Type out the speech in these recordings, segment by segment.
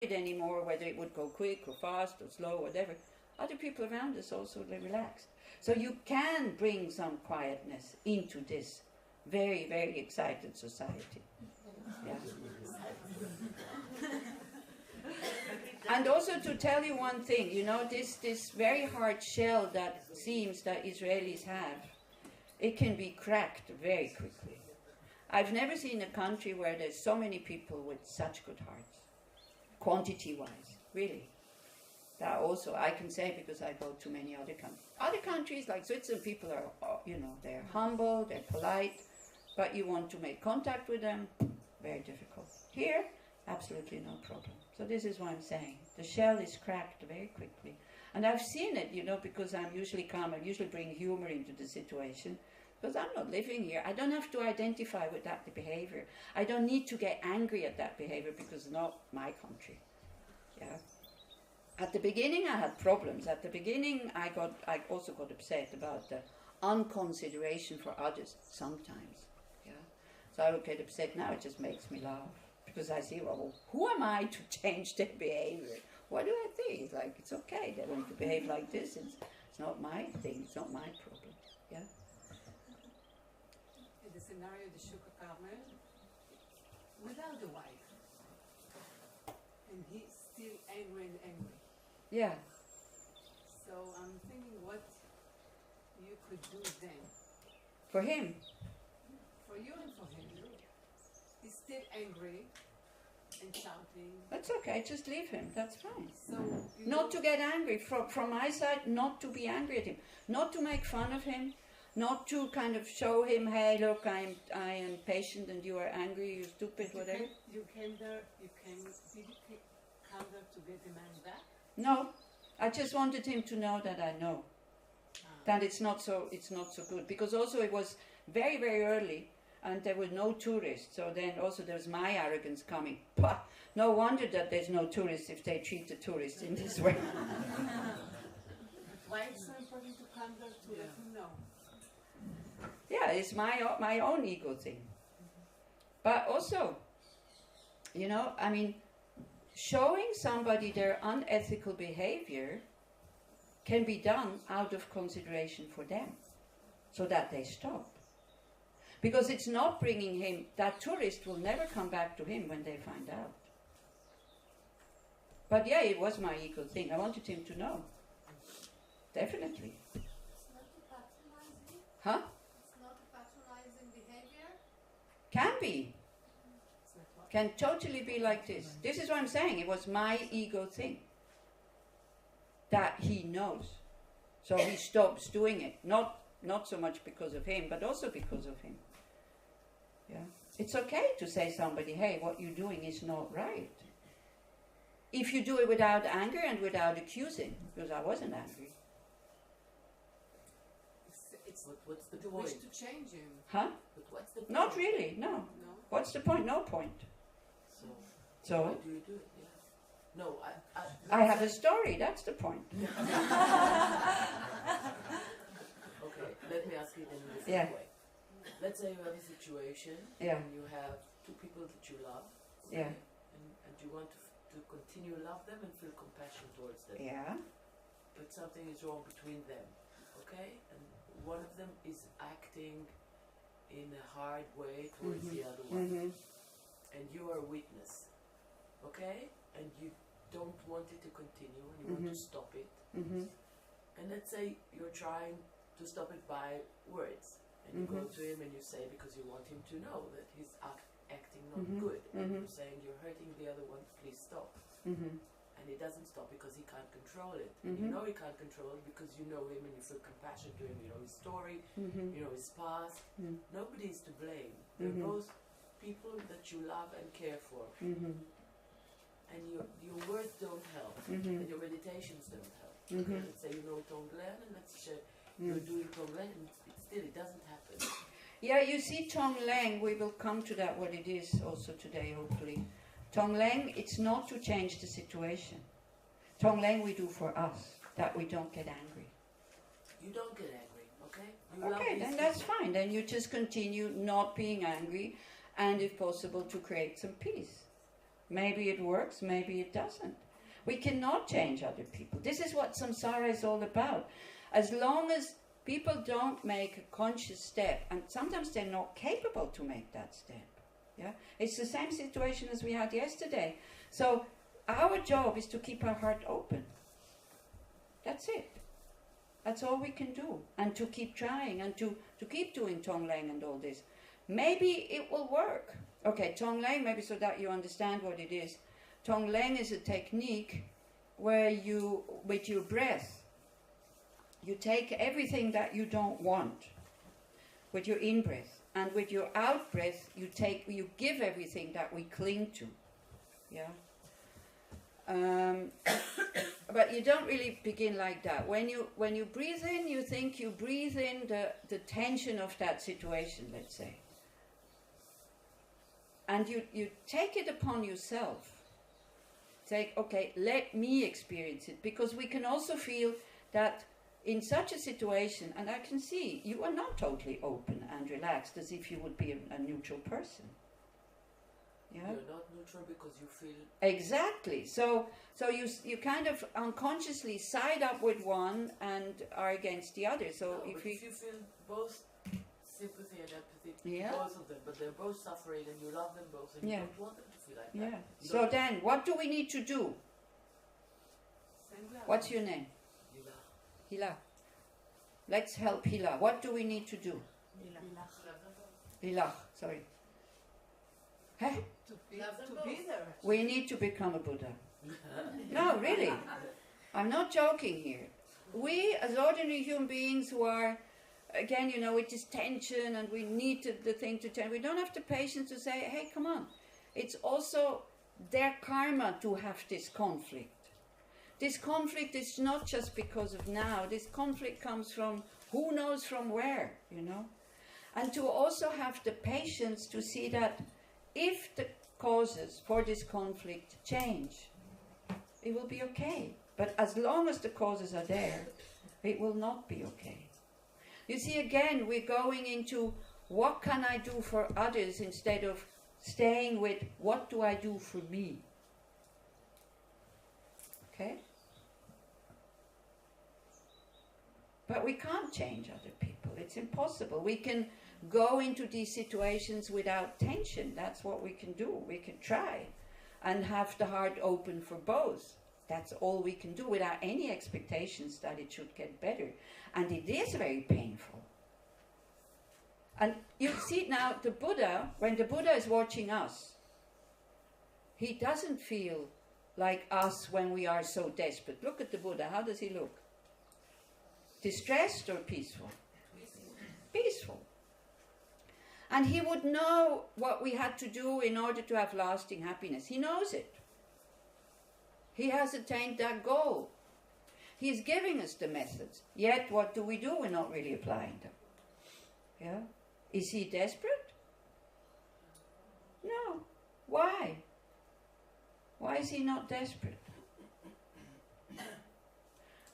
anymore, whether it would go quick or fast or slow or whatever. Other people around us also relaxed. So you can bring some quietness into this very, very excited society. Yeah. And also to tell you one thing, you know, this very hard shell that seems that Israelis have, it can be cracked very quickly. I've never seen a country where there's so many people with such good hearts, quantity-wise, really. That also I can say because I go to many other countries. Other countries like Switzerland, people are, you know, they're humble, they're polite, but you want to make contact with them, very difficult. Here, absolutely no problem. So this is what I'm saying. The shell is cracked very quickly. And I've seen it, you know, because I'm usually calm. I usually bring humor into the situation. Because I'm not living here. I don't have to identify with that behavior. I don't need to get angry at that behavior because it's not my country. Yeah. At the beginning I had problems. At the beginning I also got upset about the unconsideration for others sometimes. Yeah. So I would get upset. Now it just makes me laugh. Because I see, well, who am I to change their behavior? What do I think? It's like, it's okay. They want to behave like this. It's not my thing. It's not my problem. Yeah. In the scenario of the Shukha Carmel, without the wife, and he's still angry and angry. Yeah. So I'm thinking what you could do then. For him? For you and for him. He's still angry and shouting. That's okay, just leave him, that's fine. So not to get angry, from my side, not to be angry at him. Not to make fun of him, not to kind of show him, hey, look, I am patient and you are angry, you stupid, whatever. Did you come there to get the man back? No, I just wanted him to know that I know. That it's not so good. Because also it was very, very early, and there were no tourists, so then also there's my arrogance coming. Pah, no wonder that there's no tourists if they treat the tourists in this way. Why it's so important to come there to let him know? Yeah, it's my own ego thing. But also, you know, I mean, showing somebody their unethical behavior can be done out of consideration for them, so that they stop. Because it's not bringing him, that tourist will never come back to him when they find out. But yeah, it was my ego thing. I wanted him to know. Definitely. It's not patronizing. Huh? It's not a patronizing behavior. Can be. Can totally be like this. This is what I'm saying. It was my ego thing. That he knows. So he stops doing it. Not so much because of him, but also because of him. Yeah. It's okay to say somebody, hey, what you're doing is not right. If you do it without anger and without accusing, because I wasn't angry. What's the point? Wish to change him. Huh? But what's the point? Not really, no. What's the point? No point. So why do you do it? Yeah. No, I have a story, that's the point. Okay, let me ask it in a different way. Let's say you have a situation and you have two people that you love, okay? and you want to continue love them and feel compassion towards them. Yeah. But something is wrong between them, okay? And one of them is acting in a hard way towards the other one, and you are a witness, okay? And you don't want it to continue and you want to stop it. And let's say you're trying to stop it by words. And you go to him and you say, because you want him to know that he's acting not good. And you're saying, you're hurting the other one, please stop. And he doesn't stop because he can't control it. And you know he can't control it because you know him and you feel compassion to him. You know his story, you know his past. Nobody is to blame. They're both people that you love and care for. And your words don't help. And your meditations don't help. Let's say you know Tonglen and let's say you're doing Tonglen and still it doesn't happen. Yeah, you see Tonglen, we will come to that what it is also today hopefully. Tonglen, it's not to change the situation. Tonglen we do for us, that we don't get angry. You don't get angry, okay? Okay, then that's fine. Then you just continue not being angry and if possible to create some peace. Maybe it works, maybe it doesn't. We cannot change other people. This is what samsara is all about. As long as people don't make a conscious step, and sometimes they're not capable to make that step. Yeah, it's the same situation as we had yesterday. So our job is to keep our heart open. That's it. That's all we can do. And to keep trying and to keep doing Tonglen and all this. Maybe it will work. Okay, Tonglen, maybe so that you understand what it is. Tonglen is a technique where you, with your breath, you take everything that you don't want with your in-breath. And with your out-breath, you give everything that we cling to. Yeah? But you don't really begin like that. When you breathe in, you think you breathe in the tension of that situation, let's say. And you take it upon yourself. Say, okay, let me experience it. Because we can also feel that in such a situation, and I can see, you are not totally open and relaxed as if you would be a neutral person. Yeah? You're not neutral because you feel... Exactly. So you kind of unconsciously side up with one and are against the other. So no, if you feel both sympathy and empathy, yeah, both of them, but they're both suffering and you love them both and yeah, you don't want them to feel like yeah, that. So then, what do we need to do? What's your name? Hila. Let's help Hila. What do we need to do? Lilach, sorry. Huh? To be there. We need to become a Buddha. No, really. I'm not joking here. We, as ordinary human beings who are, again, you know, with this tension and we need the thing to change, we don't have the patience to say, hey, come on. It's also their karma to have this conflict. This conflict is not just because of now. This conflict comes from who knows from where, you know. And to also have the patience to see that if the causes for this conflict change, it will be okay. But as long as the causes are there, it will not be okay. You see, again, we're going into what can I do for others instead of staying with what do I do for me. Okay? But we can't change other people. It's impossible. We can go into these situations without tension. That's what we can do. We can try and have the heart open for both. That's all we can do without any expectations that it should get better. And it is very painful. And you see now, the Buddha, when the Buddha is watching us, he doesn't feel like us when we are so desperate. Look at the Buddha. How does he look? Distressed or peaceful? Peaceful. And he would know what we had to do in order to have lasting happiness. He knows it. He has attained that goal. He's giving us the methods. Yet, what do? We're not really applying them. Yeah? Is he desperate? No. Why? Why is he not desperate?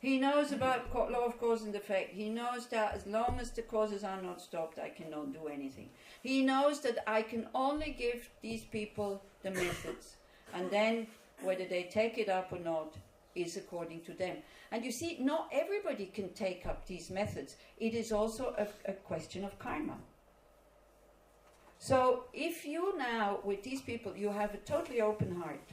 He knows about law of cause and effect. He knows that as long as the causes are not stopped, I cannot do anything. He knows that I can only give these people the methods. And then, whether they take it up or not, is according to them. And you see, not everybody can take up these methods. It is also a question of karma. So, if you now, with these people, you have a totally open heart,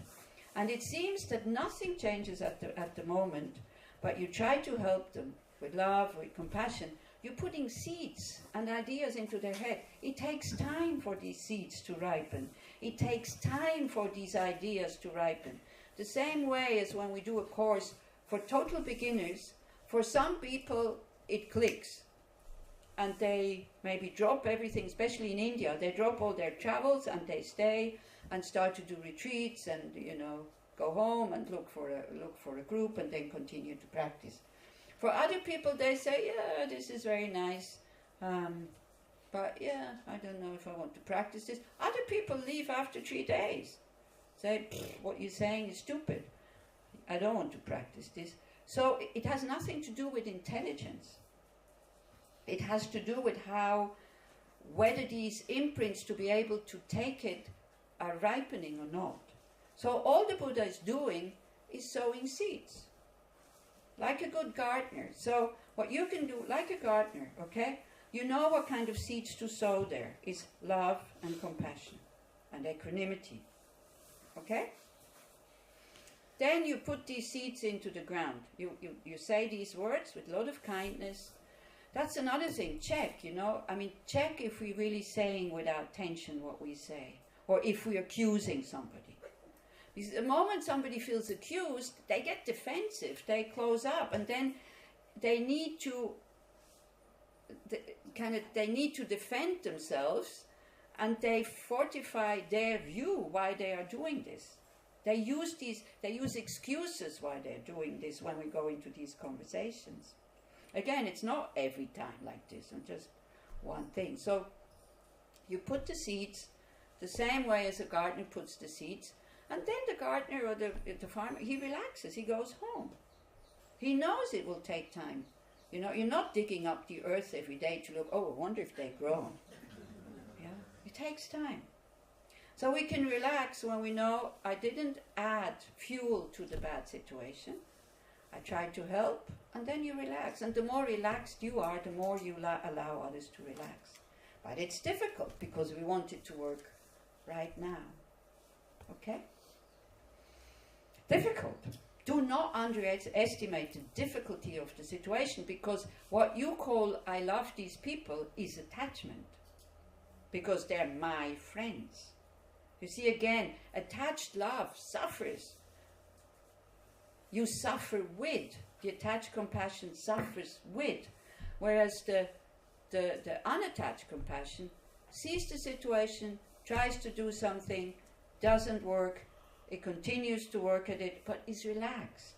and it seems that nothing changes at the moment, but you try to help them with love, with compassion, you're putting seeds and ideas into their head. It takes time for these seeds to ripen. It takes time for these ideas to ripen. The same way as when we do a course for total beginners, for some people it clicks. And they maybe drop everything, especially in India. They drop all their travels and they stay and start to do retreats and, you know, go home and look for a group and then continue to practice. For other people, they say, yeah, this is very nice, but yeah, I don't know if I want to practice this. Other people leave after 3 days. Say, what you're saying is stupid. I don't want to practice this. So it has nothing to do with intelligence. It has to do with whether these imprints to be able to take it are ripening or not. So all the Buddha is doing is sowing seeds, like a good gardener. So what you can do, like a gardener, okay? You know what kind of seeds to sow there is love and compassion and equanimity, okay? Then you put these seeds into the ground. You say these words with a lot of kindness. That's another thing. Check, check if we're really saying without tension what we say, or if we're accusing somebody. Because the moment somebody feels accused, they get defensive, they close up, and then they need to defend themselves, and they fortify their view why they are doing this. They use excuses why they're doing this when we go into these conversations. Again, it's not every time like this, and just one thing. So you put the seeds the same way as a gardener puts the seeds, and then the gardener or the farmer, he relaxes, he goes home. He knows it will take time. You're not digging up the earth every day to look, I wonder if they've grown. Yeah, it takes time. So we can relax when we know I didn't add fuel to the bad situation. I tried to help, and then you relax. And the more relaxed you are, the more you allow others to relax. But it's difficult because we want it to work right now. Okay? Difficult. Do not underestimate the difficulty of the situation, because what you call I love these people is attachment. Because they're my friends. You see, again, attached love suffers. You suffer with. The attached compassion suffers with. Whereas the unattached compassion sees the situation, tries to do something, doesn't work, it continues to work at it, but is relaxed.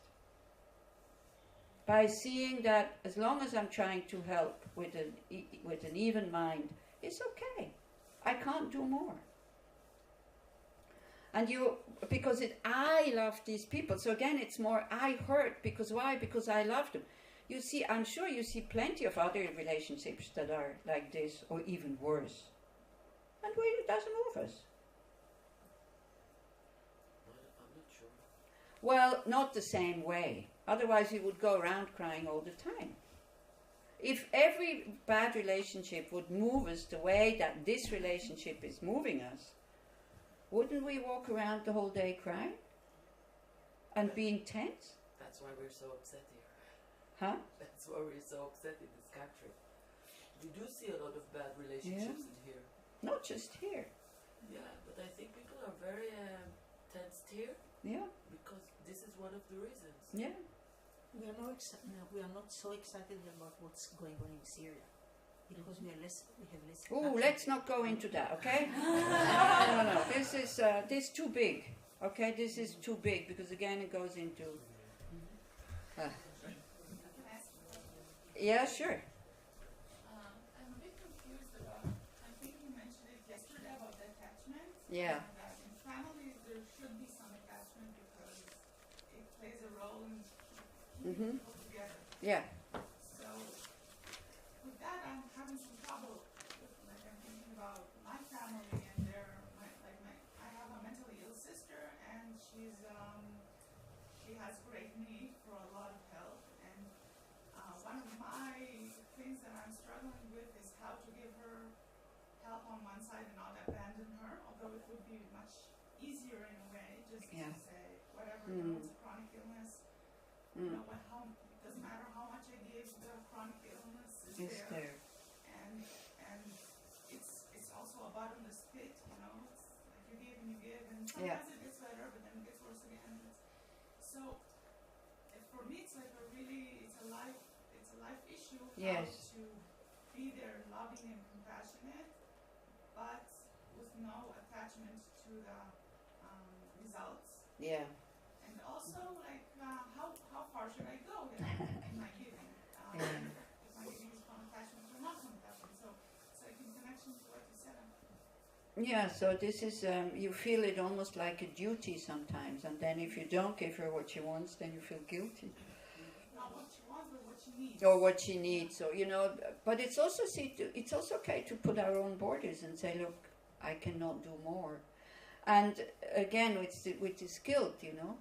By seeing that as long as I'm trying to help with an even mind, it's okay. I can't do more. And because I love these people. So again, it's more I hurt, because why? Because I love them. You see, I'm sure you see plenty of other relationships that are like this, or even worse. And it doesn't move us. I'm not sure. Well, not the same way. Otherwise we would go around crying all the time. If every bad relationship would move us the way that this relationship is moving us, wouldn't we walk around the whole day crying? And being tense? That's why we're so upset here. Huh? That's why we're so upset in this country. We do see a lot of bad relationships in here. Not just here. Yeah, but I think people are very tensed here. Yeah. Because this is one of the reasons. Yeah. We are not so excited about what's going on in Syria, because we have less. Oh, let's not go into that, okay? No. This is too big. Okay, this is too big, because again it goes into. Yeah, sure. I'm a bit confused about. I think you mentioned it yesterday about the attachment. Yeah. And that in families there should be some attachment because it plays a role in keeping people together. Yeah. So with that, I'm having some trouble. Like I'm thinking about my family, and I have a mentally ill sister, and she has great need for a lot of help. And one of my things that I'm struggling with is how to give her help on one side and not abandon her. Although it would be much easier in a way, just to say whatever. It's a chronic illness. You know, it doesn't matter how much I give, the chronic illness is there. And it's also a bottomless pit, you know. It's like you give, and sometimes it gets better, but then it gets worse again. So for me, it's like it's a life issue. Yes. How to be there, loving and compassionate, but with no attachment to the results. Yeah. And also, how far should I go in my giving? If my giving is from attachment or not from attachment. So like in connection to what you said. Yeah, so this is, you feel it almost like a duty sometimes, and then if you don't give her what she wants, then you feel guilty. Not what she wants, but what she needs. Or what she needs, so, but it's also okay to put our own borders and say, look, I cannot do more. And again, with this guilt, you know,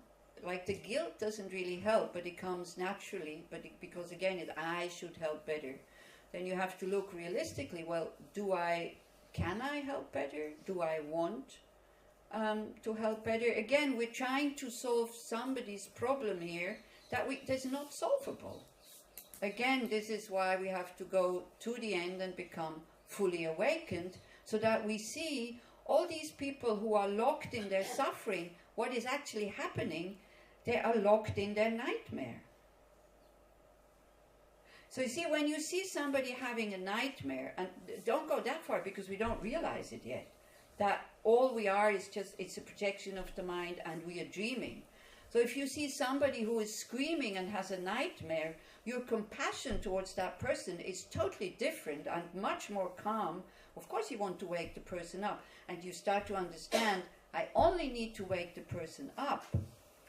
like the guilt doesn't really help, but it comes naturally. Because again, I should help better. Then you have to look realistically. Well, can I help better? Do I want to help better? Again, we're trying to solve somebody's problem here that's not solvable. Again, this is why we have to go to the end and become fully awakened, so that we see all these people who are locked in their suffering. What is actually happening? They are locked in their nightmare. So you see, when you see somebody having a nightmare, and don't go that far because we don't realize it yet, that all we are is it's a projection of the mind and we are dreaming. So if you see somebody who is screaming and has a nightmare, your compassion towards that person is totally different and much more calm. Of course you want to wake the person up, and you start to understand, I only need to wake the person up.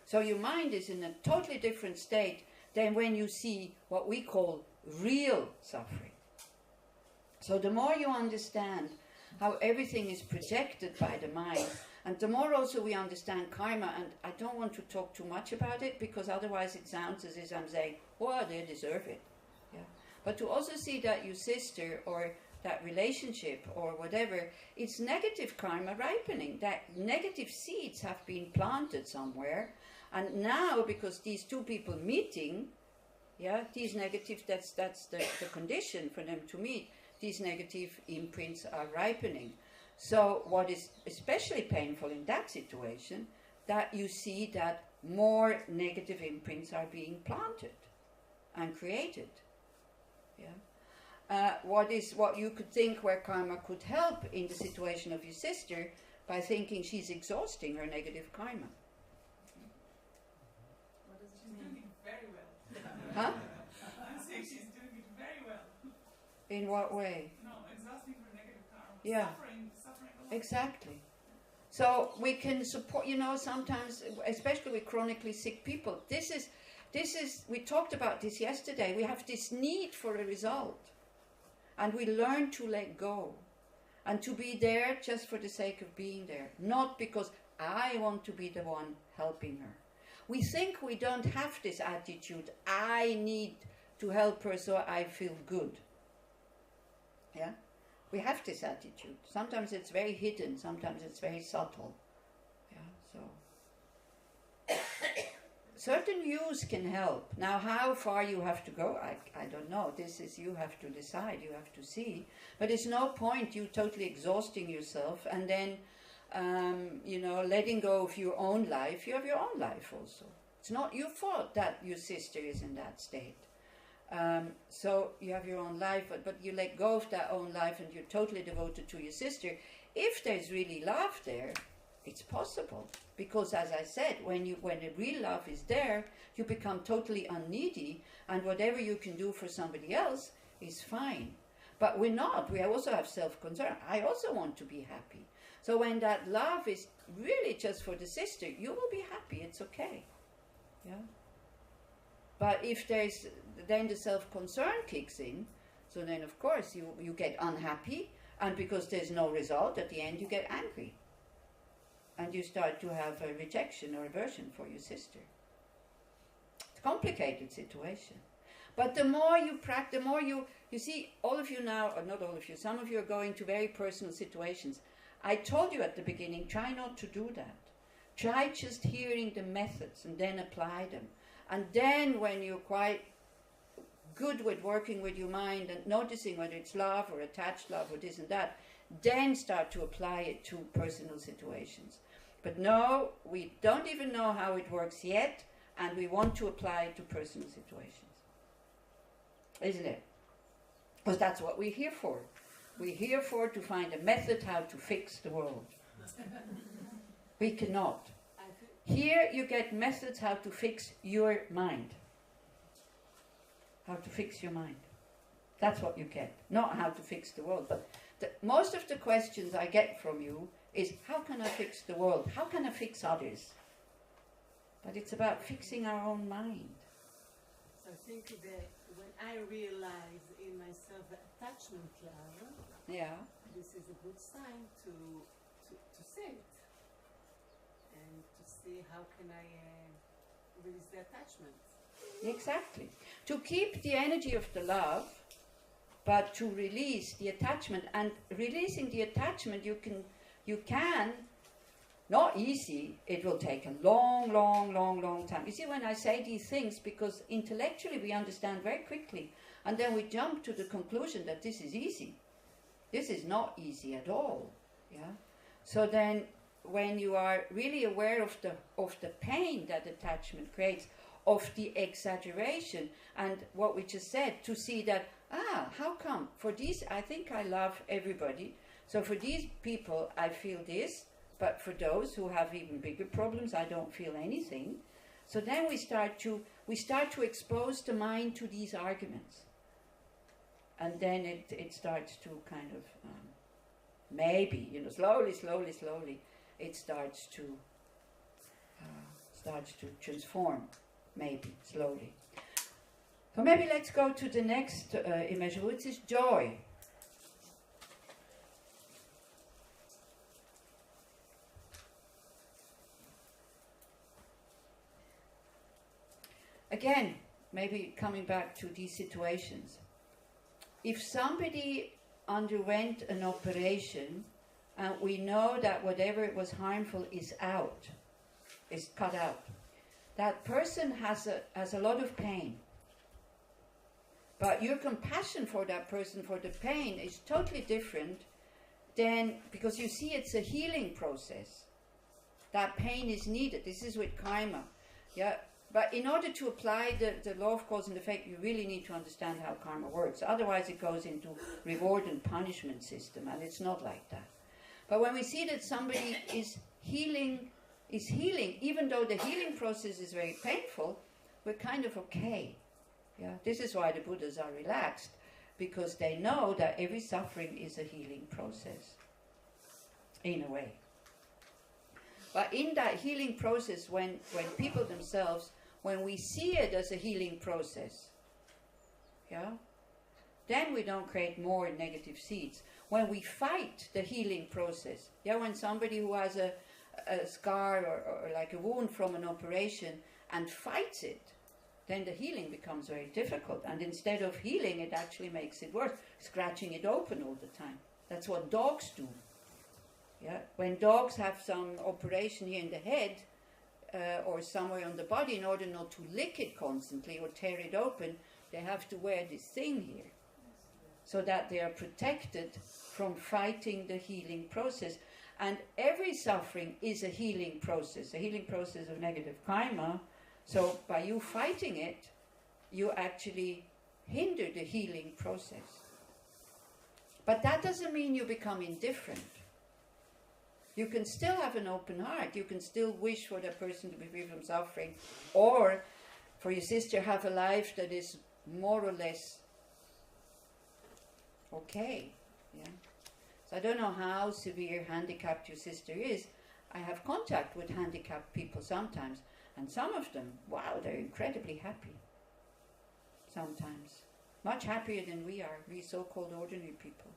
So your mind is in a totally different state than when you see what we call real suffering. So the more you understand how everything is projected by the mind, and the more also we understand karma, and I don't want to talk too much about it because otherwise it sounds as if I'm saying, oh, they deserve it. Yeah. But to also see that your sister or that relationship or whatever, it's negative karma ripening. That negative seeds have been planted somewhere, and now because these two people meeting, these negative, that's the condition for them to meet. These negative imprints are ripening. So what is especially painful in that situation, that you see that more negative imprints are being planted and created. What you could think where karma could help in the situation of your sister by thinking she's exhausting her negative karma. What does it mean? She's doing it very well. Huh? I'm saying she's doing it very well. In what way? No, exhausting her negative karma. Yeah. Suffering a lot. Exactly. So we can support, sometimes, especially with chronically sick people, this is, we talked about this yesterday, we have this need for a result. And we learn to let go. And to be there just for the sake of being there. Not because I want to be the one helping her. We think we don't have this attitude, I need to help her so I feel good. Yeah? We have this attitude. Sometimes it's very hidden, sometimes it's very subtle. Yeah, so certain views can help. Now, how far you have to go, I don't know. This is, you have to decide, you have to see. But it's no point you totally exhausting yourself and then, letting go of your own life. You have your own life also. It's not your fault that your sister is in that state. So you have your own life, but you let go of that own life and you're totally devoted to your sister. If there's really love there, it's possible. Because as I said, when the real love is there, you become totally unneedy, and whatever you can do for somebody else is fine. But we're not. We also have self-concern. I also want to be happy. So when that love is really just for the sister, you will be happy. It's okay. Yeah. But if then the self-concern kicks in, so then of course you get unhappy, and because there's no result, at the end you get angry. And you start to have a rejection or aversion for your sister. It's a complicated situation. But the more you practice, the more you see, all of you now, or not all of you, some of you are going to very personal situations. I told you at the beginning, try not to do that. Try just hearing the methods and then apply them. And then when you're quite good with working with your mind and noticing whether it's love or attached love or this and that, then start to apply it to personal situations. But no, we don't even know how it works yet, and we want to apply it to personal situations. Isn't it? Because that's what we're here for. We're here for to find a method how to fix the world. We cannot. Here you get methods how to fix your mind. How to fix your mind. That's what you get. Not how to fix the world. But most of the questions I get from you is, how can I fix the world? How can I fix others? But it's about fixing our own mind. So I think that when I realize in myself the attachment love, Yeah. this is a good sign to say it. see how can I release the attachment. Exactly. To keep the energy of the love, but to release the attachment. And releasing the attachment, you can, not easy, it will take a long, long, long, long time. You see, when I say these things, because intellectually we understand very quickly, and then we jump to the conclusion that this is easy. This is not easy at all. Yeah. So then, when you are really aware of the pain that attachment creates, of the exaggeration, and what we just said, to see that, how come? For these, I think I love everybody. So for these people, I feel this, but for those who have even bigger problems, I don't feel anything. So then we start to expose the mind to these arguments. And then it starts to kind of, maybe, slowly, it starts to transform, maybe, slowly. So maybe let's go to the next image, which is joy. Again, maybe coming back to these situations. If somebody underwent an operation and we know that whatever was harmful is cut out, that person has a lot of pain. But your compassion for that person, for the pain, is totally different than, because you see it's a healing process. That pain is needed. This is with karma. Yeah. But in order to apply the law of cause and effect, you really need to understand how karma works. Otherwise it goes into reward and punishment system, and it's not like that. But when we see that somebody is healing, even though the healing process is very painful, we're kind of okay. Yeah? This is why the Buddhas are relaxed, because they know that every suffering is a healing process, in a way. But in that healing process, when people themselves, when we see it as a healing process, yeah, then we don't create more negative seeds. When we fight the healing process, yeah, when somebody who has a scar or like a wound from an operation and fights it, then the healing becomes very difficult. And instead of healing, it actually makes it worse, scratching it open all the time. That's what dogs do. Yeah? When dogs have some operation here in the head or somewhere on the body, in order not to lick it constantly or tear it open, they have to wear this thing here, so that they are protected from fighting the healing process. And every suffering is a healing process of negative karma. So by you fighting it, you actually hinder the healing process. But that doesn't mean you become indifferent. You can still have an open heart. You can still wish for that person to be free from suffering, or for your sister have a life that is more or less okay. Yeah. So I don't know how severe handicapped your sister is. I have contact with handicapped people sometimes, and some of them, wow, they're incredibly happy. Sometimes. Much happier than we are, we so-called ordinary people.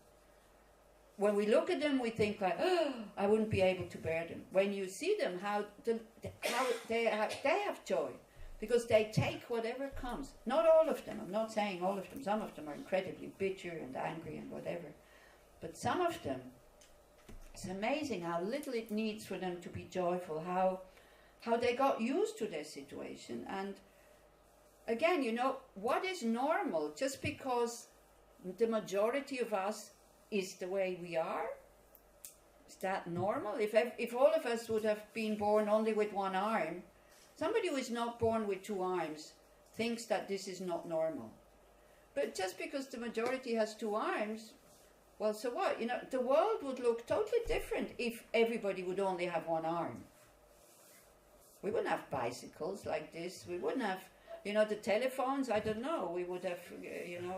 When we look at them, we think like, oh, I wouldn't be able to bear them. When you see them, how they have joy, because they take whatever comes. Not all of them, I'm not saying all of them. Some of them are incredibly bitter and angry and whatever. But some of them, it's amazing how little it needs for them to be joyful, how they got used to their situation. And again, what is normal? Just because the majority of us is the way we are, is that normal? If all of us would have been born only with one arm, somebody who is not born with two arms thinks that this is not normal. But just because the majority has two arms, well, so what? The world would look totally different if everybody would only have one arm. We wouldn't have bicycles like this. We wouldn't have, the telephones, I don't know. We would have,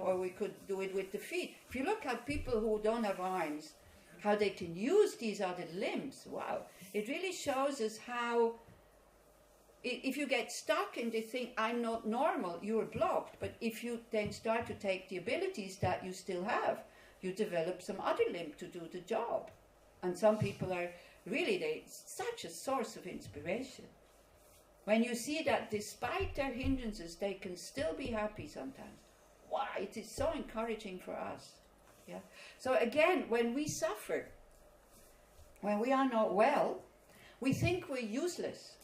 or we could do it with the feet. If you look at people who don't have arms, how they can use these other limbs, wow. It really shows us how, if you get stuck in the thing, I'm not normal, you're blocked. But if you then start to take the abilities that you still have, you develop some other limb to do the job. And some people are really, such a source of inspiration. When you see that despite their hindrances, they can still be happy sometimes. Wow, it is so encouraging for us. Yeah. So again, when we suffer, when we are not well, we think we're useless.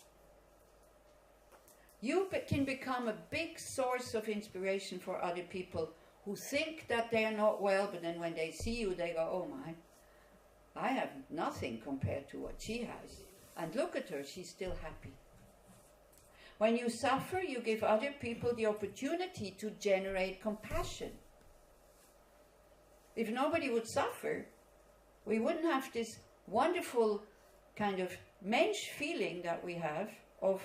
You can become a big source of inspiration for other people who think that they are not well, but then when they see you, they go, oh my, I have nothing compared to what she has. And look at her, she's still happy. When you suffer, you give other people the opportunity to generate compassion. If nobody would suffer, we wouldn't have this wonderful kind of mensch feeling that we have of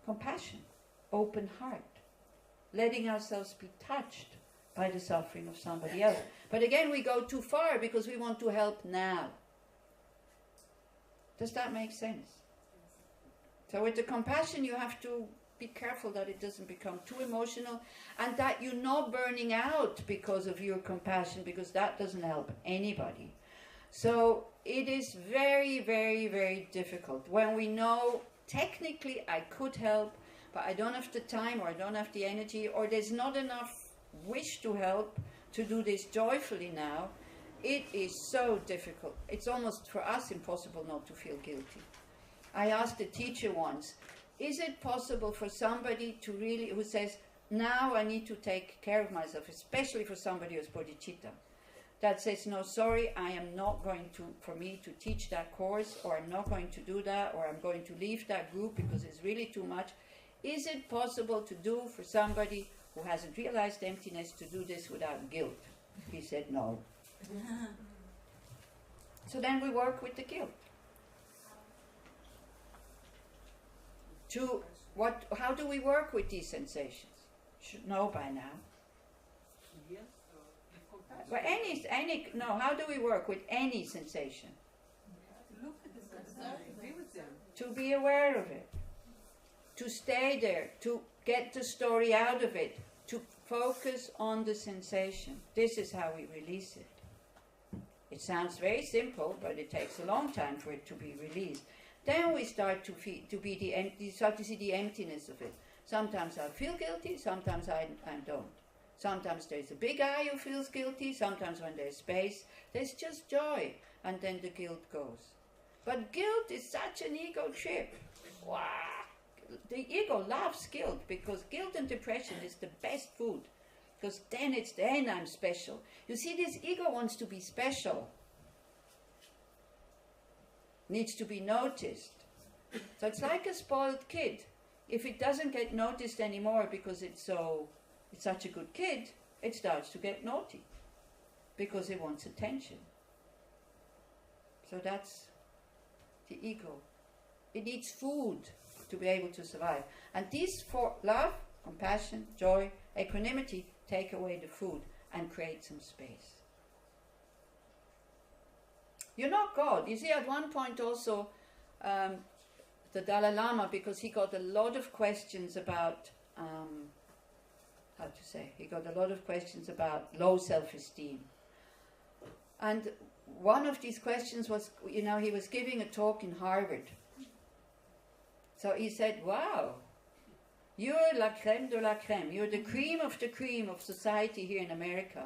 compassion, open heart, letting ourselves be touched by the suffering of somebody else. But again, we go too far because we want to help now. Does that make sense? So with the compassion, you have to be careful that it doesn't become too emotional and that you're not burning out because of your compassion, because that doesn't help anybody. So it is very, very, very difficult when we know technically I could help, but I don't have the time, or I don't have the energy, or there's not enough wish to help to do this joyfully now. It is so difficult. It's almost for us impossible not to feel guilty. I asked a teacher once, is it possible for somebody to really, who says, now I need to take care of myself, especially for somebody who's bodhicitta, that says, no, sorry, I am not going to, for me to teach that course, or I'm not going to do that, or I'm going to leave that group because it's really too much. Is it possible to do for somebody who hasn't realized emptiness to do this without guilt? He said no. So then we work with the guilt. How do we work with these sensations? Should know by now. But how do we work with any sensation? Look at the sensation, be with them. To be aware of it, to stay there, to get the story out of it, to focus on the sensation. This is how we release it. It sounds very simple, but it takes a long time for it to be released. Then we start to start to see the emptiness of it. Sometimes I feel guilty, sometimes I don't. Sometimes there's a big I who feels guilty, sometimes when there's space, there's just joy, and then the guilt goes. But guilt is such an ego trip. Wow. The ego loves guilt, because guilt and depression is the best food. Because then I'm special. You see, this ego wants to be special. Needs to be noticed. So it's like a spoiled kid. If it doesn't get noticed anymore because it's such a good kid, it starts to get naughty because it wants attention. So that's the ego. It needs food to be able to survive. And these four, love, compassion, joy, equanimity, take away the food and create some space. You're not God. You see, at one point also, the Dalai Lama, because he got a lot of questions about, he got a lot of questions about low self-esteem. And one of these questions was, he was giving a talk in Harvard. So he said, wow, you're la crème de la crème. You're the cream of society here in America.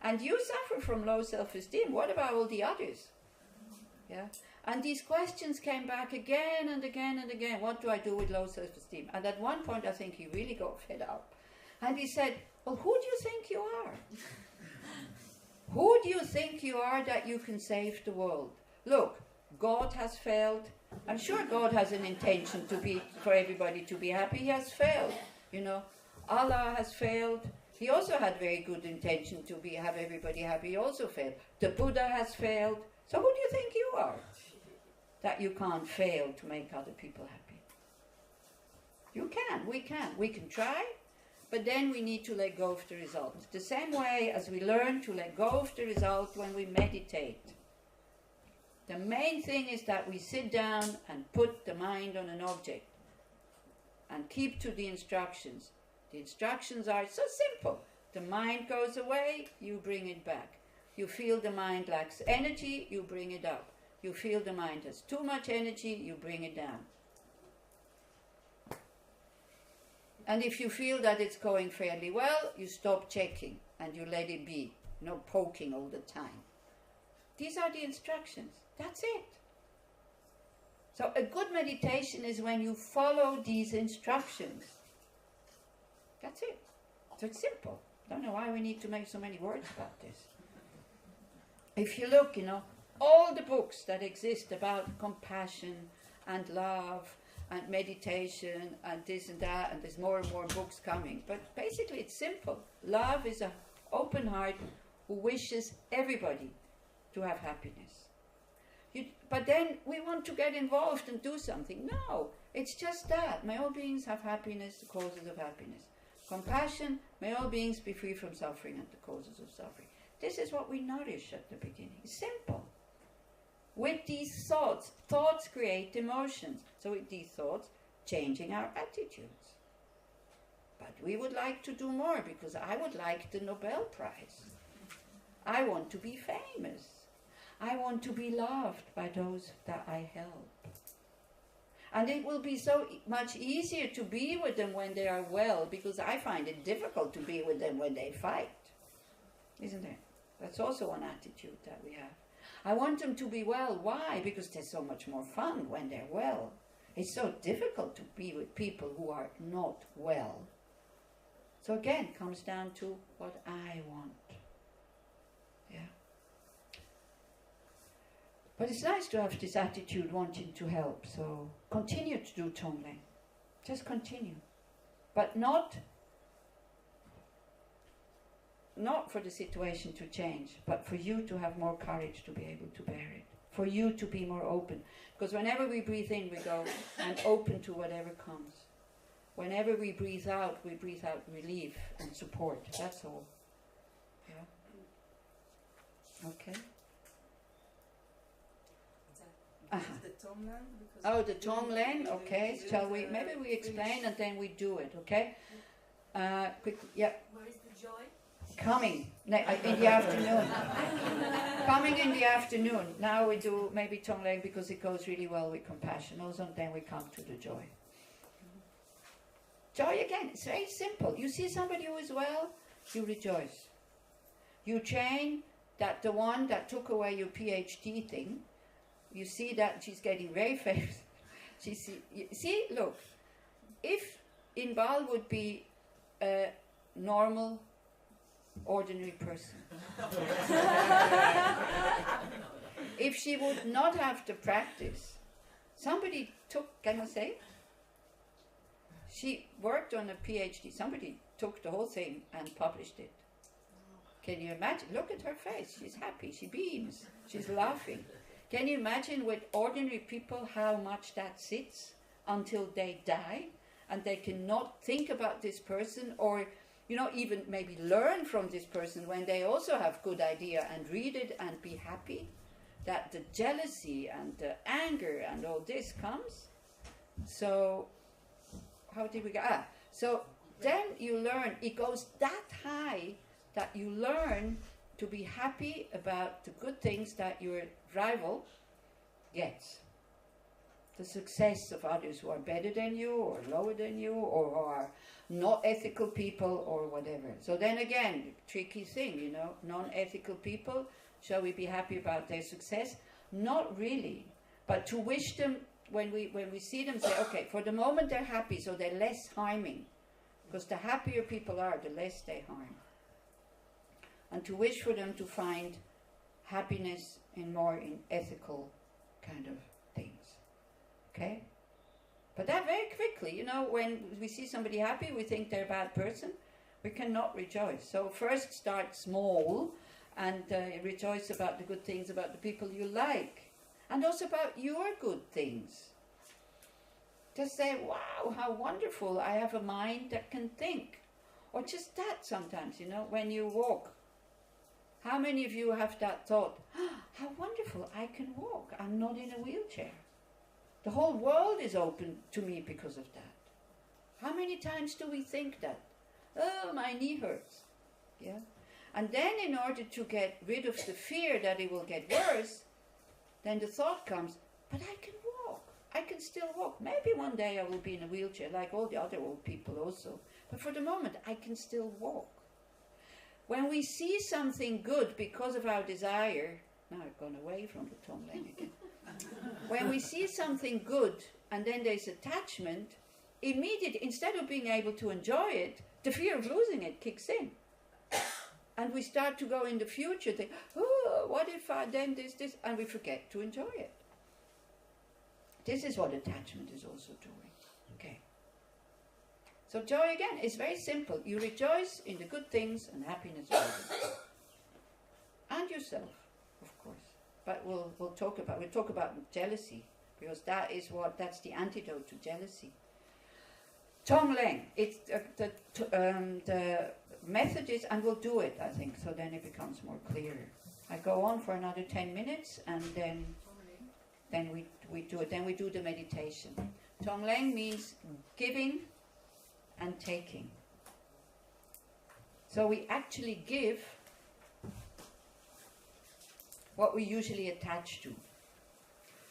And you suffer from low self-esteem. What about all the others? Yeah. And these questions came back again and again and again. What do I do with low self-esteem? And at one point, I think he really got fed up. And he said, well, who do you think you are? Who do you think you are that you can save the world? Look, God has failed. I'm sure God has an intention for everybody to be happy. He has failed. Allah has failed. He also had very good intention to have everybody happy. He also failed. The Buddha has failed. So who do you think you are that you can't fail to make other people happy? You can. We can try, but then we need to let go of the result. The same way as we learn to let go of the result when we meditate. The main thing is that we sit down and put the mind on an object and keep to the instructions. The instructions are so simple. The mind goes away, you bring it back. You feel the mind lacks energy, you bring it up. You feel the mind has too much energy, you bring it down. And if you feel that it's going fairly well, you stop checking and you let it be, no poking all the time. These are the instructions. That's it. So a good meditation is when you follow these instructions. That's it. So it's simple. Don't know why we need to make so many words about this. If you look, all the books that exist about compassion and love and meditation and this and that, and there's more and more books coming. But basically it's simple. Love is an open heart who wishes everybody to have happiness. But then we want to get involved and do something. No, it's just that. May all beings have happiness, the causes of happiness. Compassion, may all beings be free from suffering and the causes of suffering. This is what we nourish at the beginning. It's simple. With these thoughts create emotions. So with these thoughts, changing our attitudes. But we would like to do more, because I would like the Nobel Prize. I want to be famous. I want to be loved by those that I help. And it will be so much easier to be with them when they are well, because I find it difficult to be with them when they fight. Isn't it? That's also an attitude that we have. I want them to be well. Why? Because they're so much more fun when they're well. It's so difficult to be with people who are not well. So again, it comes down to what I want. Yeah. But it's nice to have this attitude wanting to help. So continue to do Tonglen. Just continue. But not for the situation to change, but for you to have more courage to be able to bear it. For you to be more open. Because whenever we breathe in, we go, I'm open to whatever comes. Whenever we breathe out relief and support. That's all. Yeah. Okay. The Tonglen? Oh, the Tonglen. Okay. Shall we? Maybe we explain and then we do it. Okay. Quick. Yeah. Where is the joy? Coming in the afternoon. Coming in the afternoon. Now we do maybe Tonglen because it goes really well with compassion. Also, and then we come to the joy. Joy again. It's very simple. You see somebody who is well, you rejoice. You train that the one that took away your PhD thing. You see that she's getting very famous. See, look, if Inbal would be a normal, ordinary person, if she would not have to practice, somebody took, can I say? She worked on a PhD, somebody took the whole thing and published it. Can you imagine? Look at her face, she's happy, she beams, she's laughing. Can you imagine with ordinary people how much that sits until they die and they cannot think about this person or, even maybe learn from this person when they also have good idea and read it and be happy? That the jealousy and the anger and all this comes. So, how did we go? So then you learn, it goes that high that you learn to be happy about the good things that your rival gets. The success of others who are better than you or lower than you or who are not ethical people or whatever. So then again, tricky thing, non-ethical people, shall we be happy about their success? Not really. But to wish them, when we see them, say, okay, for the moment they're happy, so they're less harming. Because the happier people are, the less they harm. And to wish for them to find happiness in ethical kind of things. Okay? But that very quickly, when we see somebody happy, we think they're a bad person. We cannot rejoice. So first start small and rejoice about the good things, about the people you like. And also about your good things. Just say, wow, how wonderful, I have a mind that can think. Or just that sometimes, when you walk. How many of you have that thought, how wonderful, I can walk, I'm not in a wheelchair. The whole world is open to me because of that. How many times do we think that? Oh, my knee hurts. Yeah. And then in order to get rid of the fear that it will get worse, then the thought comes, but I can walk. I can still walk. Maybe one day I will be in a wheelchair like all the other old people also. But for the moment, I can still walk. When we see something good because of our desire, now I've gone away from the Tonglen again. When we see something good and then there's attachment, immediately, instead of being able to enjoy it, the fear of losing it kicks in. And we start to go in the future, think, oh, what if I then this, and we forget to enjoy it. This is what attachment is also doing. Okay. So joy again is very simple. You rejoice in the good things and happiness with others. And yourself, of course. But we'll talk about jealousy, because that's the antidote to jealousy. Tonglen, it's the method is, and we'll do it, I think, so then it becomes more clearer. I go on for another 10 minutes, and then we do it. Then we do the meditation. Tonglen means giving and taking. So we actually give what we usually attach to,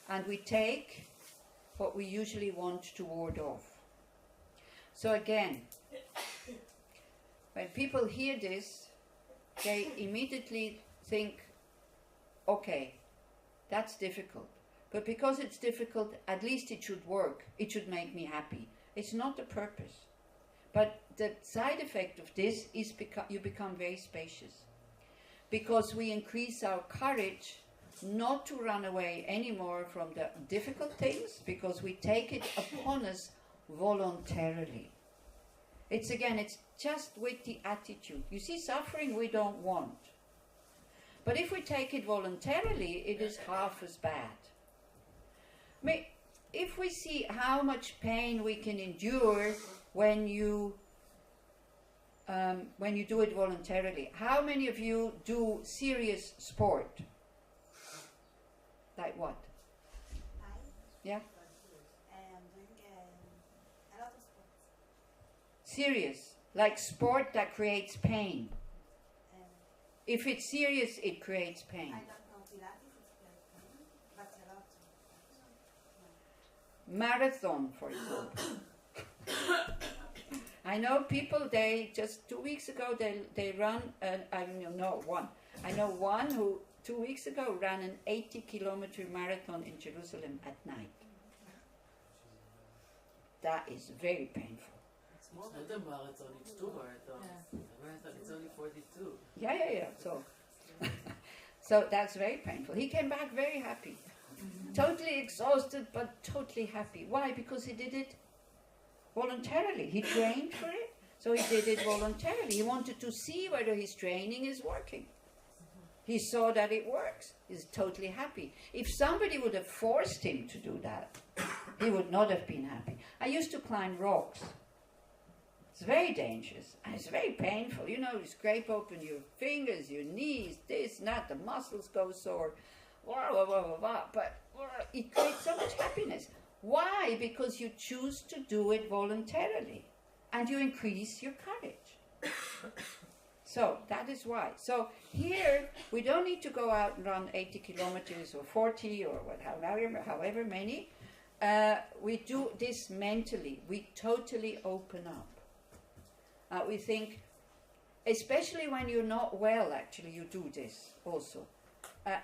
and we take what we usually want to ward off. So again, when people hear this, they immediately think, okay, that's difficult. But because it's difficult, at least it should work. It should make me happy. It's not the purpose. But the side effect of this is you become very spacious. Because we increase our courage not to run away anymore from the difficult things, because we take it upon us voluntarily. It's just with the attitude. You see, suffering we don't want. But if we take it voluntarily, it is half as bad. If we see how much pain we can endure when you do it voluntarily. How many of you do serious sport? Like what? Yeah? A lot of sports. Serious. Like sport that creates pain. If it's serious, it creates pain. I don't know Pilates, it's very pain, but a lot. Marathon, for example. I know people, they just 2 weeks ago, they run, I know one who 2 weeks ago ran an 80-kilometer marathon in Jerusalem at night. That is very painful. It's not a marathon, it's 2 marathons. Yeah. A marathon, it's only 42. Yeah. So that's very painful. He came back very happy. Totally exhausted, but totally happy. Why? Because he did it voluntarily. He trained for it, so he did it voluntarily. He wanted to see whether his training is working. He saw that it works. He's totally happy. If somebody would have forced him to do that, he would not have been happy. I used to climb rocks. It's very dangerous, and it's very painful. You know, you scrape open your fingers, your knees, this and that, the muscles go sore, but it creates so much happiness. Why? Because you choose to do it voluntarily, and you increase your courage. So that is why. So here, we don't need to go out and run 80 kilometers or 40 or however many. We do this mentally. We totally open up. We think, especially when you're not well, actually, you do this also.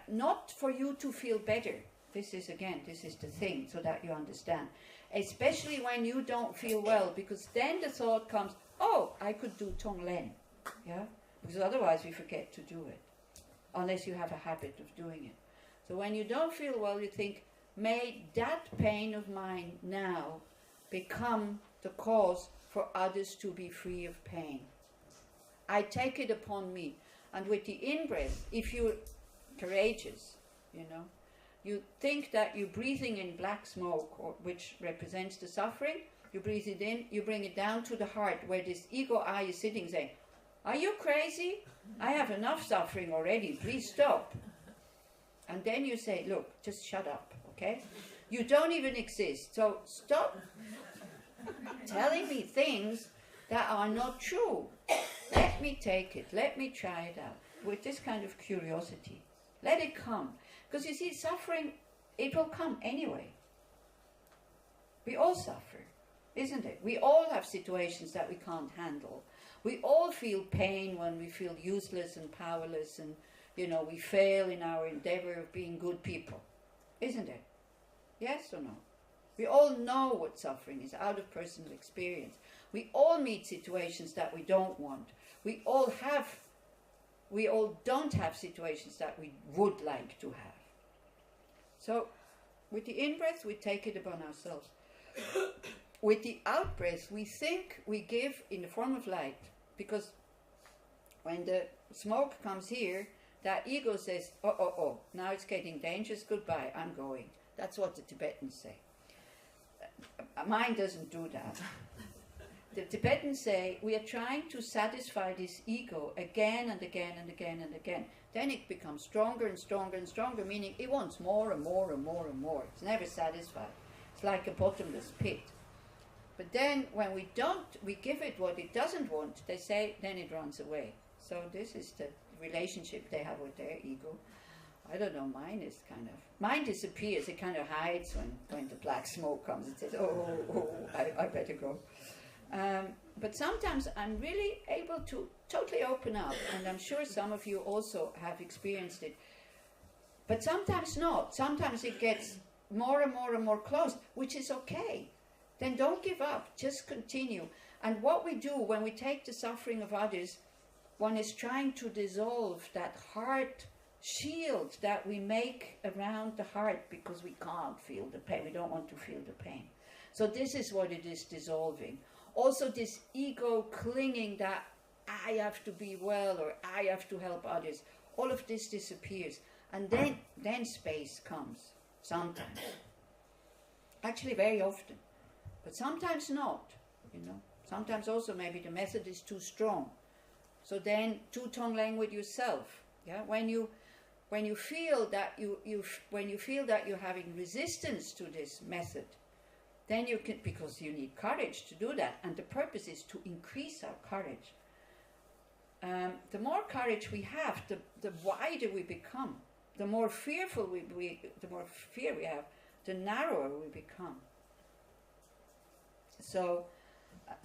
Not for you to feel better. This is the thing, so that you understand. Especially when you don't feel well, because then the thought comes, oh, I could do Tonglen. Yeah? Because otherwise we forget to do it. Unless you have a habit of doing it. So when you don't feel well, you think, may that pain of mine now become the cause for others to be free of pain. I take it upon me. And with the in-breath, if you're courageous, you think that you're breathing in black smoke, which represents the suffering, you breathe it in, you bring it down to the heart, where this ego I is sitting saying, are you crazy? I have enough suffering already, please stop. And then you say, look, just shut up, okay? You don't even exist, so stop telling me things that are not true. Let me take it, let me try it out, with this kind of curiosity. Let it come. Because you see, suffering, it will come anyway. We all suffer, isn't it? We all have situations that we can't handle. We all feel pain when we feel useless and powerless, and we fail in our endeavor of being good people, isn't it? Yes or no? We all know what suffering is out of personal experience. We all meet situations that we don't want. We all don't have situations that we would like to have. So, with the in-breath, we take it upon ourselves. With the out-breath, we think we give in the form of light, because when the smoke comes here, that ego says, oh, now it's getting dangerous, goodbye, I'm going. That's what the Tibetans say. Mine doesn't do that. The Tibetans say, we are trying to satisfy this ego again and again and again and again. Then it becomes stronger and stronger and stronger, meaning it wants more and more and more and more. It's never satisfied. It's like a bottomless pit. But then when we give it what it doesn't want, they say, then it runs away. So this is the relationship they have with their ego. I don't know, mine disappears. It kind of hides when the black smoke comes. It says, I better go. But sometimes I'm really able to totally open up, and I'm sure some of you also have experienced it. But sometimes not. Sometimes it gets more and more and more close, which is okay. Then don't give up. Just continue. And what we do when we take the suffering of others, one is trying to dissolve that heart shield that we make around the heart, because we can't feel the pain. We don't want to feel the pain. So this is what it is dissolving. Also this ego clinging that I have to be well, or I have to help others. All of this disappears. And then space comes. Sometimes. Actually very often. But sometimes not. Sometimes also maybe the method is too strong. So then two-tongue language yourself. Yeah? When you feel that you're having resistance to this method, then you can, because you need courage to do that, and the purpose is to increase our courage. The more courage we have, the wider we become. The more fearful the more fear we have, the narrower we become. So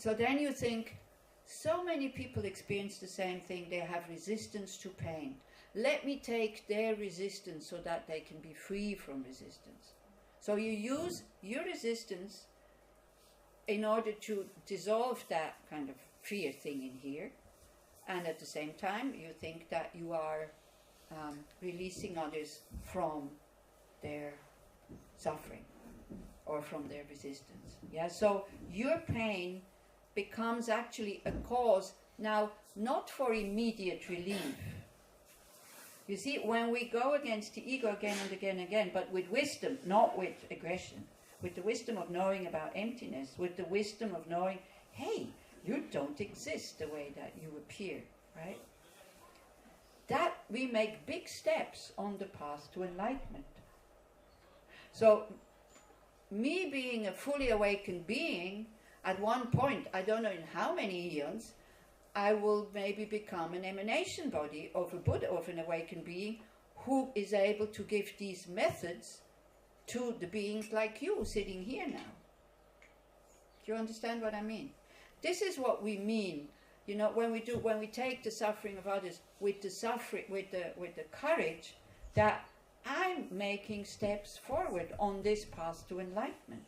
then you think, so many people experience the same thing. They have resistance to pain. Let me take their resistance so that they can be free from resistance. So you use your resistance in order to dissolve that kind of fear thing in here. And at the same time, you think that you are releasing others from their suffering or from their resistance. Yeah. So your pain becomes actually a cause now, not for immediate relief. You see, when we go against the ego again and again and again, but with wisdom, not with aggression, with the wisdom of knowing about emptiness, with the wisdom of knowing, hey, you don't exist the way that you appear, right? That we make big steps on the path to enlightenment. So, me being a fully awakened being, at one point, I don't know in how many eons, I will maybe become an emanation body of a Buddha, of an awakened being, who is able to give these methods to the beings like you sitting here now. Do you understand what I mean? This is what we mean, when we take the suffering of others with the courage that I'm making steps forward on this path to enlightenment.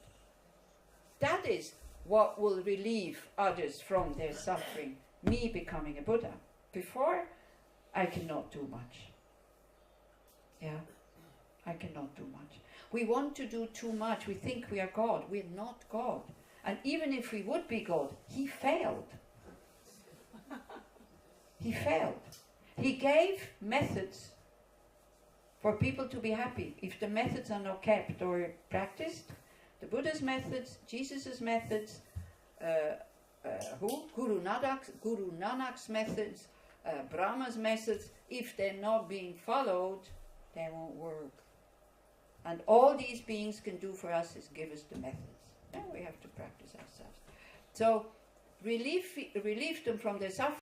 That is what will relieve others from their suffering. Me becoming a Buddha. Before, I cannot do much. Yeah, I cannot do much. We want to do too much. We think we are God. We're not God. And even if we would be God, he failed. He failed. He gave methods for people to be happy. If the methods are not kept or practiced, the Buddha's methods, Jesus' methods, Guru Nanak's methods, Brahma's methods, if they're not being followed, they won't work. And all these beings can do for us is give us the methods. Then we have to practice ourselves. So relieve them from their suffering.